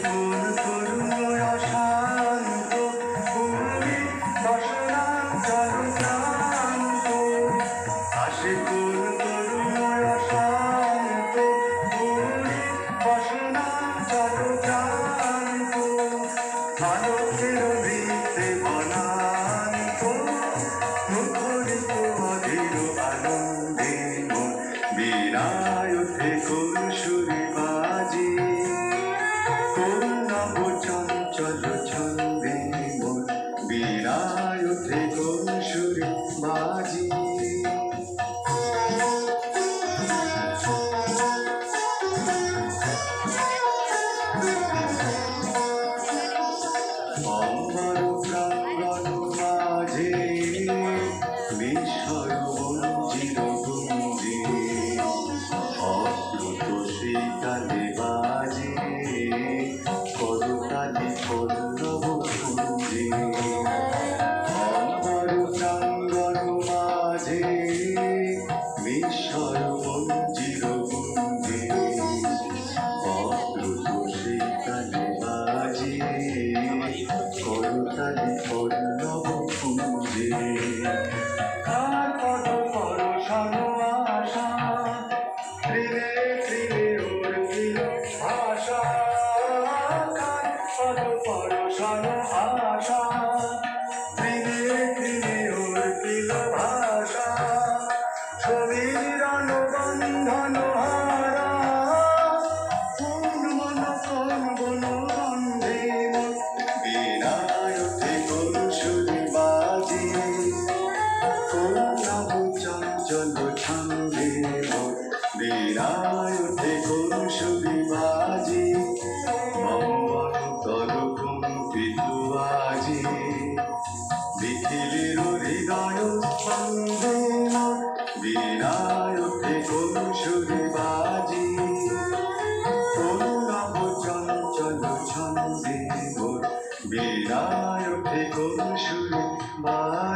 কোন তরুণ অশান্ত ভূমি বাসনা চলক্রান্ত আসে কোন তরুণ অশান্ত ভূমি বাসনা চলক্রান্ত আলোকের বৃত্তে বনান্ত মুখরিত অধীর আনন্দে মন বীণায় ওঠে কোন সুরে বাজে কোন নব চঞ্চল ছন্দে মন বীণায় ওঠে কোন সুরে বাজে অম্বর প্রাঙ্গণ মাঝে বিস্ময় বঞ্চিত গুঞ্জে অপ্লুত সেই তালে বাজে করতালি পল্লব কুঞ্জে অম্বর প্রাঙ্গণ মাঝে বিস্ময় বঞ্চিত গুঞ্জে অপ্লুত সেই তালে বাজে করতালি পল্লব কুঞ্জে কার পদ পরশন আশা ত্রিলে ত্রিলে উর্মিল ভাষা কার পদ পরশন আশা ত্রিলে ত্রিলে উর্মিল ভাষা ছবির অনুবন্ধন হারা কোন মন কোন বন গন্ধে বীণায় ওঠে কোন সুরে বাজে কোন নব চঞ্চল ছন্দে মন বীণায় ওঠে কোন সুরে বাজে মম্মন্তর কম্পিত আজি নিখিলের হৃদয় স্পন্দে মন বীণায় ওঠে কোন সুরে বাজে কোন নব চঞ্চল ছন্দে মন বীণায় ওঠে কোন সুরে বাজে।